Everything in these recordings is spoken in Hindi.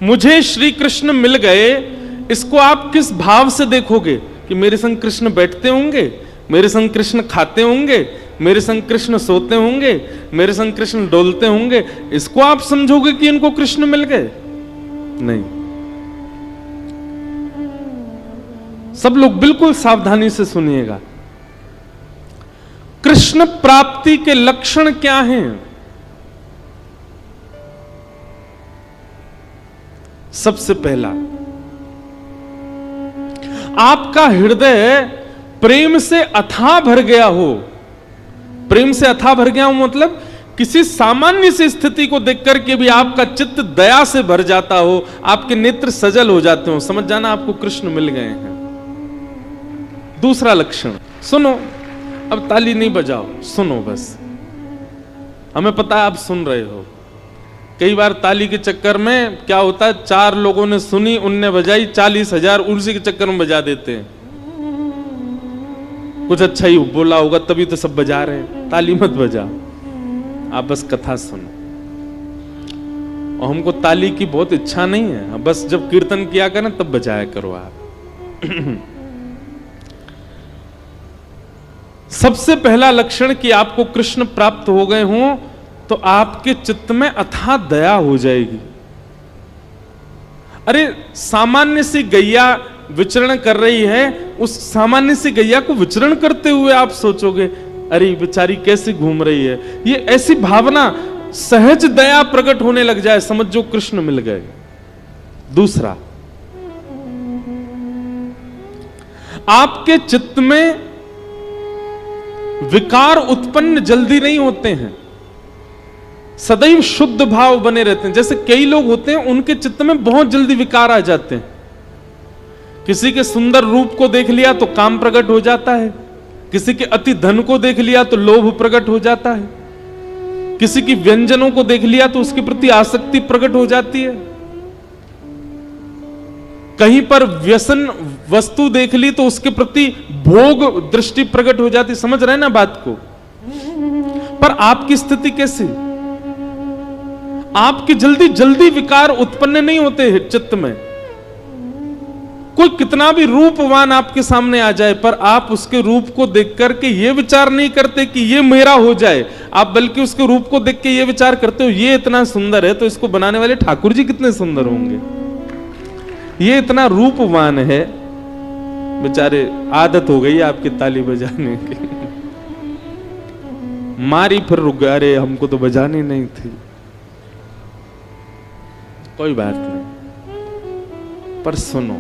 मुझे श्री कृष्ण मिल गए, इसको आप किस भाव से देखोगे? कि मेरे संग कृष्ण बैठते होंगे, मेरे संग कृष्ण खाते होंगे, मेरे संग कृष्ण सोते होंगे, मेरे संग कृष्ण डोलते होंगे, इसको आप समझोगे कि इनको कृष्ण मिल गए? नहीं। सब लोग बिल्कुल सावधानी से सुनिएगा। कृष्ण प्राप्ति के लक्षण क्या हैं? सबसे पहला, आपका हृदय प्रेम से अथाह भर गया हो। प्रेम से अथाह भर गया हो मतलब किसी सामान्य सी स्थिति को देखकर के भी आपका चित्त दया से भर जाता हो, आपके नेत्र सजल हो जाते हो, समझ जाना आपको कृष्ण मिल गए हैं। दूसरा लक्षण, सुनो, अब ताली नहीं बजाओ, सुनो बस। हमें पता है आप सुन रहे हो। कई बार ताली के चक्कर में क्या होता है, 4 लोगों ने सुनी, उनने बजाई, 40,000 उसी के चक्कर में बजा देते हैं। कुछ अच्छा ही बोला होगा तभी तो सब बजा रहे हैं। ताली मत बजाओ, आप बस कथा सुनो। और हमको ताली की बहुत इच्छा नहीं है, बस जब कीर्तन किया करें तब बजाया करो आप। सबसे पहला लक्षण कि आपको कृष्ण प्राप्त हो गए हों तो आपके चित्त में अथाह दया हो जाएगी। अरे सामान्य सी गैया विचरण कर रही है, उस सामान्य सी गैया को विचरण करते हुए आप सोचोगे अरे बेचारी कैसे घूम रही है, ये ऐसी भावना, सहज दया प्रकट होने लग जाए, समझो कृष्ण मिल गए। दूसरा, आपके चित्त में विकार उत्पन्न जल्दी नहीं होते हैं, सदैव शुद्ध भाव बने रहते हैं। जैसे कई लोग होते हैं उनके चित्त में बहुत जल्दी विकार आ जाते हैं। किसी के सुंदर रूप को देख लिया तो काम प्रकट हो जाता है, किसी के अति धन को देख लिया तो लोभ प्रकट हो जाता है, किसी की व्यंजनों को देख लिया तो उसके प्रति आसक्ति प्रकट हो जाती है, कहीं पर व्यसन वस्तु देख ली तो उसके प्रति भोग दृष्टि प्रकट हो जाती। समझ रहे हैं ना बात को? पर आपकी स्थिति कैसी? आपकी जल्दी जल्दी विकार उत्पन्न नहीं होते चित्त में। कोई कितना भी रूपवान आपके सामने आ जाए पर आप उसके रूप को देख करके ये विचार नहीं करते कि ये मेरा हो जाए, आप बल्कि उसके रूप को देख के ये विचार करते हो ये इतना सुंदर है तो इसको बनाने वाले ठाकुर जी कितने सुंदर होंगे, ये इतना रूपवान है, बेचारे आदत हो गई आपकी ताली बजाने की, मारी फिर रुक गए, अरे हमको तो बजानी नहीं थी। कोई बात नहीं, पर सुनो,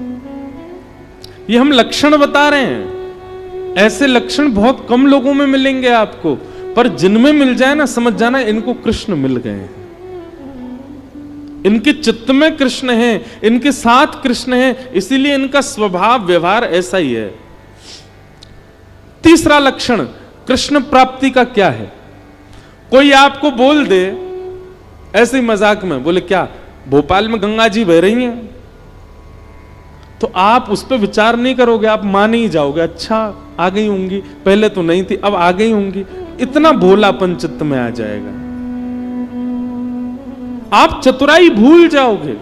ये हम लक्षण बता रहे हैं, ऐसे लक्षण बहुत कम लोगों में मिलेंगे आपको, पर जिनमें मिल जाए ना समझ जाना इनको कृष्ण मिल गए हैं, इनके चित्त में कृष्ण है, इनके साथ कृष्ण है, इसीलिए इनका स्वभाव व्यवहार ऐसा ही है। तीसरा लक्षण कृष्ण प्राप्ति का क्या है? कोई आपको बोल दे ऐसे ही मजाक में, बोले क्या भोपाल में गंगा जी बह रही हैं, तो आप उस पर विचार नहीं करोगे, आप मान ही जाओगे, अच्छा आ गई होंगी, पहले तो नहीं थी अब आ गई होंगी, इतना भोलापन चित्त में आ जाएगा, आप चतुराई भूल जाओगे,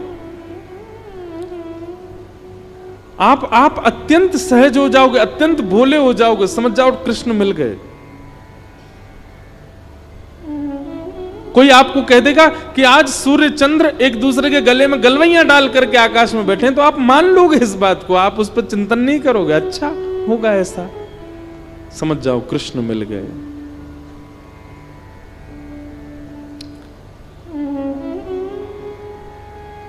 आप अत्यंत सहज हो जाओगे, अत्यंत भोले हो जाओगे, समझ जाओ कृष्ण मिल गए। कोई आपको कह देगा कि आज सूर्य चंद्र एक दूसरे के गले में गलवैयां डाल करके आकाश में बैठे हैं, तो आप मान लोगे इस बात को, आप उस पर चिंतन नहीं करोगे, अच्छा होगा ऐसा, समझ जाओ कृष्ण मिल गए।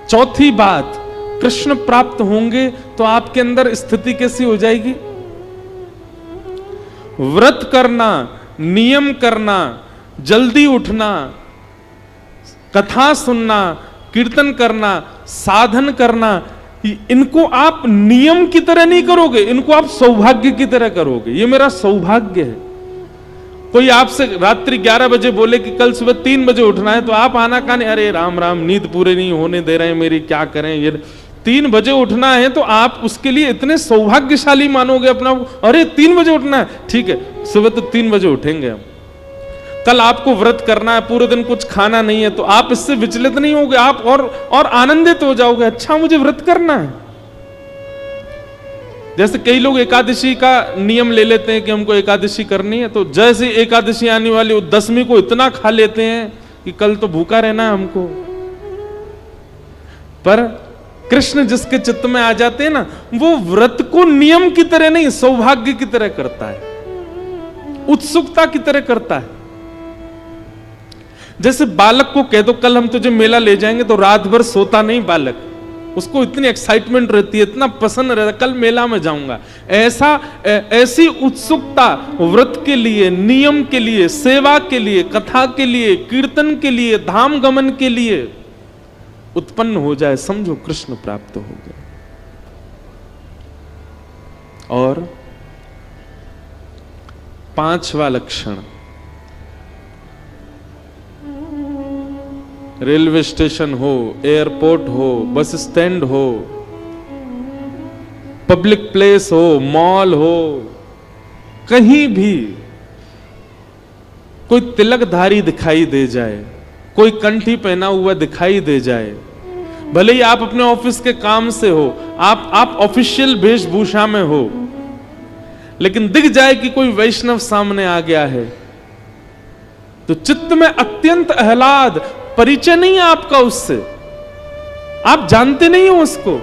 चौथी बात, कृष्ण प्राप्त होंगे तो आपके अंदर स्थिति कैसी हो जाएगी? व्रत करना, नियम करना, जल्दी उठना, कथा सुनना, कीर्तन करना, साधन करना, इनको आप नियम की तरह नहीं करोगे, इनको आप सौभाग्य की तरह करोगे। ये मेरा सौभाग्य है। कोई आपसे रात्रि 11 बजे बोले कि कल सुबह 3 बजे उठना है, तो आप आना काने, अरे राम राम नींद पूरे नहीं होने दे रहे हैं मेरी, क्या करें, ये 3 बजे उठना है, तो आप उसके लिए इतने सौभाग्यशाली मानोगे अपना, अरे 3 बजे उठना है, ठीक है सुबह तो 3 बजे उठेंगे हम। कल आपको व्रत करना है, पूरे दिन कुछ खाना नहीं है, तो आप इससे विचलित नहीं होगे, आप और आनंदित हो जाओगे, अच्छा मुझे व्रत करना है। जैसे कई लोग एकादशी का नियम ले लेते हैं कि हमको एकादशी करनी है, तो जैसे एकादशी आने वाली हो दसवीं को इतना खा लेते हैं कि कल तो भूखा रहना है हमको। पर कृष्ण जिसके चित्त में आ जाते हैं ना, वो व्रत को नियम की तरह नहीं, सौभाग्य की तरह करता है, उत्सुकता की तरह करता है। जैसे बालक को कह दो कल हम तुझे मेला ले जाएंगे, तो रात भर सोता नहीं बालक, उसको इतनी एक्साइटमेंट रहती है, इतना पसंद रहता है, कल मेला में जाऊंगा। ऐसी उत्सुकता व्रत के लिए, नियम के लिए, सेवा के लिए, कथा के लिए, कीर्तन के लिए, धाम गमन के लिए उत्पन्न हो जाए, समझो कृष्ण प्राप्त हो गए। और पांचवा लक्षण, रेलवे स्टेशन हो, एयरपोर्ट हो, बस स्टैंड हो, पब्लिक प्लेस हो, मॉल हो, कहीं भी कोई तिलकधारी दिखाई दे जाए, कोई कंठी पहना हुआ दिखाई दे जाए, भले ही आप अपने ऑफिस के काम से हो, आप ऑफिशियल वेशभूषा में हो, लेकिन दिख जाए कि कोई वैष्णव सामने आ गया है, तो चित्त में अत्यंत आह्लाद, परिचय नहीं है आपका उससे, आप जानते नहीं हो उसको,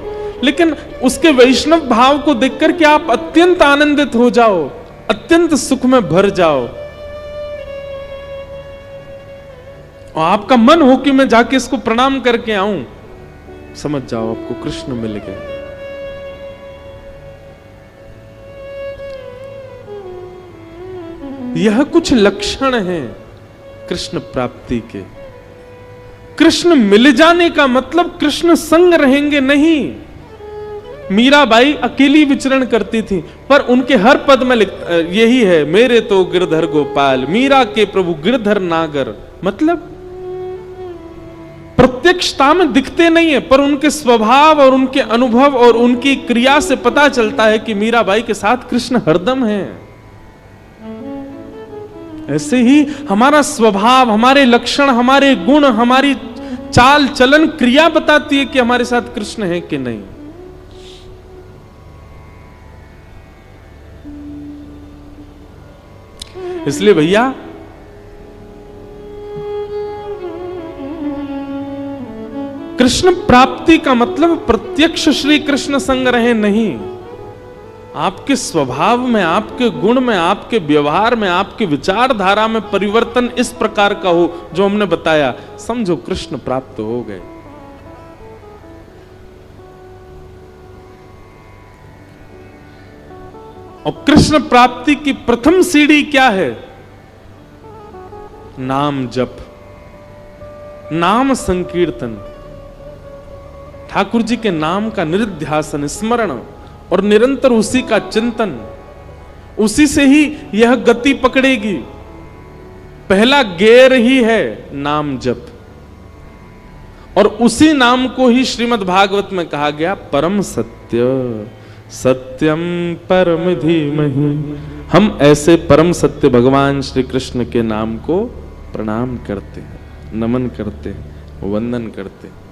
लेकिन उसके वैष्णव भाव को देखकर के आप अत्यंत आनंदित हो जाओ, अत्यंत सुख में भर जाओ, और आपका मन हो कि मैं जाके इसको प्रणाम करके आऊं, समझ जाओ आपको कृष्ण मिल गए। यह कुछ लक्षण हैं कृष्ण प्राप्ति के। कृष्ण मिल जाने का मतलब कृष्ण संग रहेंगे नहीं। मीराबाई अकेली विचरण करती थी, पर उनके हर पद में यही है, मेरे तो गिरधर गोपाल, मीरा के प्रभु गिरधर नागर। मतलब प्रत्यक्षता में दिखते नहीं है, पर उनके स्वभाव और उनके अनुभव और उनकी क्रिया से पता चलता है कि मीराबाई के साथ कृष्ण हरदम है। ऐसे ही हमारा स्वभाव, हमारे लक्षण, हमारे गुण, हमारी चाल चलन, क्रिया बताती है कि हमारे साथ कृष्ण है कि नहीं। इसलिए भैया कृष्ण प्राप्ति का मतलब प्रत्यक्ष श्री कृष्ण संग रहे नहीं, आपके स्वभाव में, आपके गुण में, आपके व्यवहार में, आपके विचारधारा में परिवर्तन इस प्रकार का हो जो हमने बताया, समझो कृष्ण प्राप्त हो गए। और कृष्ण प्राप्ति की प्रथम सीढ़ी क्या है? नाम जप, नाम संकीर्तन, ठाकुर जी के नाम का निरुध्यासन, स्मरण और निरंतर उसी का चिंतन, उसी से ही यह गति पकड़ेगी। पहला गेर ही है नाम जप, और उसी नाम को ही श्रीमद् भागवत में कहा गया परम सत्य, सत्यम परम धीमहि। हम ऐसे परम सत्य भगवान श्री कृष्ण के नाम को प्रणाम करते हैं, नमन करते हैं, वंदन करते हैं।